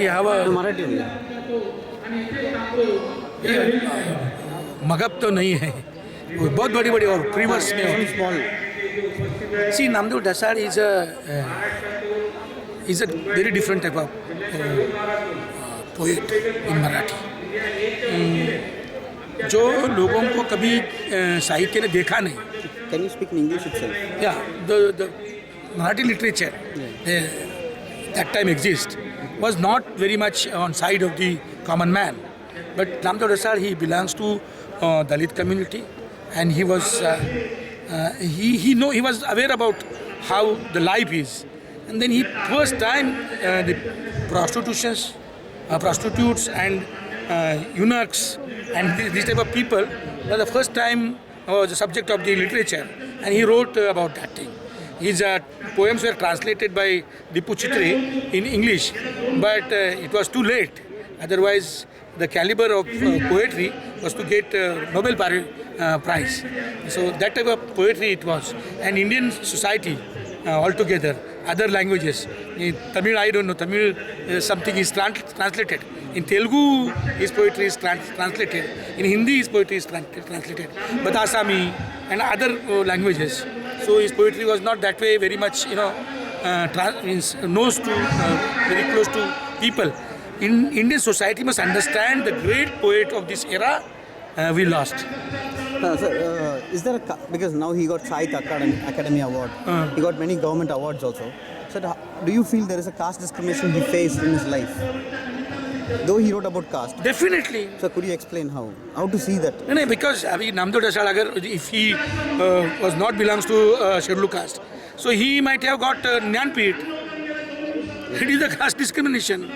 Marathi हवा मराठी में मगब तो नहीं है, वो बहुत बड़ी बड़ी और प्रीवर्स में होती स्मॉल है। See, Namdev Dasar is a very different type of poet in Marathi. जो लोगों को कभी साहित्य ने देखा नहीं. Can you speak in English itself Yeah, the Marathi literature that time exist was not very much on side of the common man. But Namdev Dasar, he belongs to Dalit community, and he was he was aware about how the life is, and then he first time the prostitutes and eunuchs and these type of people were the first time the subject of the literature, and he wrote about that thing. His poems were translated by Dipu Chitri in English, but it was too late. Otherwise, the caliber of poetry was to get Nobel Prize. So that type of poetry it was. And Indian society altogether, other languages. In Tamil, I don't know, Tamil something is translated. In Telugu, his poetry is translated. In Hindi, his poetry is translated. But Assami and other languages. So his poetry was not that way very much, knows to, very close to people. In Indian society must understand the great poet of this era we lost. Sir, is there because now he got Sahitya Academy Award. He got many government awards also. So do you feel there is a caste discrimination he faced in his life? Though he wrote about caste. Definitely. So could you explain how to see that? No, because Namdev Dasar, if he was not belongs to scheduled caste, so he might have got Jnanpith. It is the caste discrimination.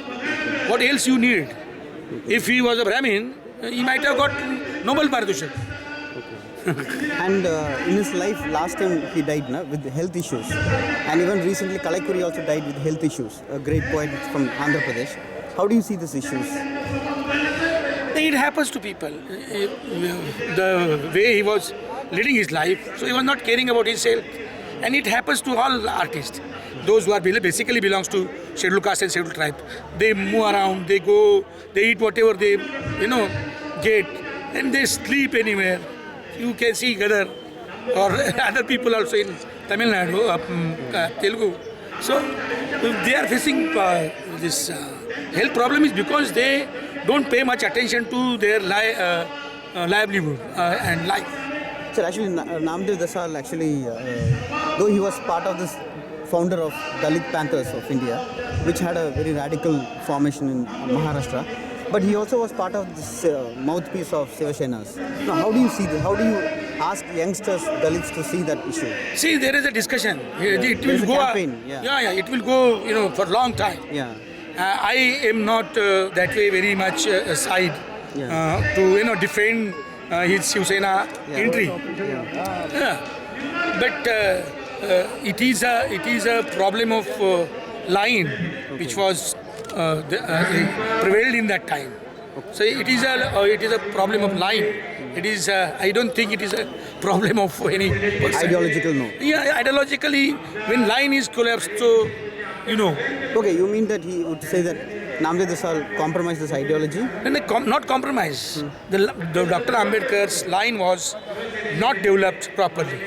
What else you need? If he was a Brahmin, he might have got Nobel Paritoshik. And in his life, last time he died with health issues. And even recently, Kalaikuri also died with health issues. A great poet from Andhra Pradesh. How do you see these issues? It happens to people. The way he was leading his life, so he was not caring about his health. And it happens to all artists. Those who are basically belongs to scheduled caste and scheduled tribe. They move around, they go, they eat whatever they, get, and they sleep anywhere. You can see Gadar or other people also in Tamil Nadu, Telugu. So they are facing this health problem is because they don't pay much attention to their livelihood and life. Sir, actually, Namdev Dasar, though he was part of this founder of Dalit Panthers of India, which had a very radical formation in Maharashtra, but he also was part of this mouthpiece of Shiva Senas. Now, how do you see this? How do you ask youngsters, Dalits, to see that issue? See, there is a discussion. It There is will a go. campaign, yeah. It will go. For a long time. Yeah. I am not that way very much aside to defend his Shiva Sena entry. Yeah. But it is a problem of line which was prevailed in that time. So it is a problem of line. It is I don't think it is a problem of any person. Ideological, no. Yeah, ideologically, when line is collapsed, so Okay, you mean that he would say that Namdev Dasar compromised this ideology? not compromise. The Dr. Ambedkar's line was not developed properly.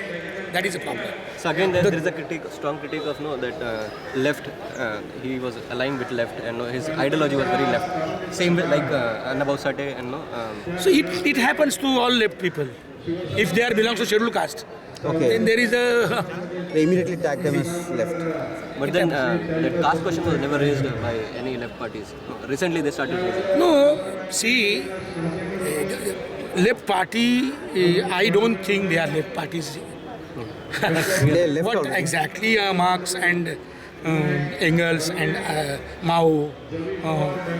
That is a problem. So again, there is a strong critique of that left. He was aligned with left, and his ideology was very left. Same with like Annabhau Sate and So it happens to all left people. If they belongs to scheduled caste, Okay. then there is a They immediately tag them as left. But then that caste question was never raised by any left parties. Recently they started raising. no. See, left party. I don't think they are left parties. They left What already. exactly Marx and Engels and Mao,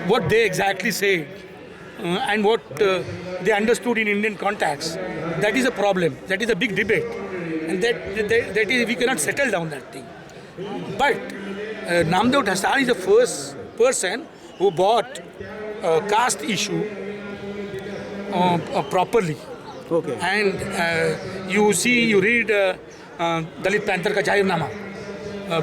what they exactly say and what they understood in Indian context, that is a problem. That is a big debate, and that is we cannot settle down that thing. But Namdev Dasar is the first person who brought caste issue properly. Okay. And you read Dalit Panther ka Jahirnama,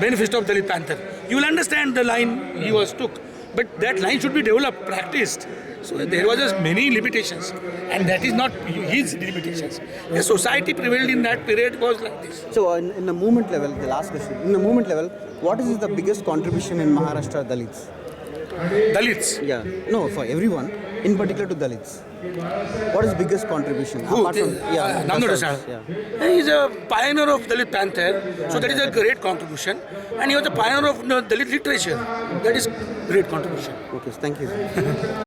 Manifesto of Dalit Panther. You will understand the line he was took. but that line should be developed, practiced. So there was just many limitations, and that is not his limitations. The society prevailed in that period was like this. So in the movement level, the last question, in the movement level, what is the biggest contribution in Maharashtra Dalits? Dalits. Yeah, no, for everyone, in particular to Dalits. What is biggest contribution? Who? Apart from, Namdo Dasal, Dasal. He is a pioneer of Dalit Panther, so that is a great contribution. And he was a pioneer of Dalit literature. That is great contribution. Okay, thank you.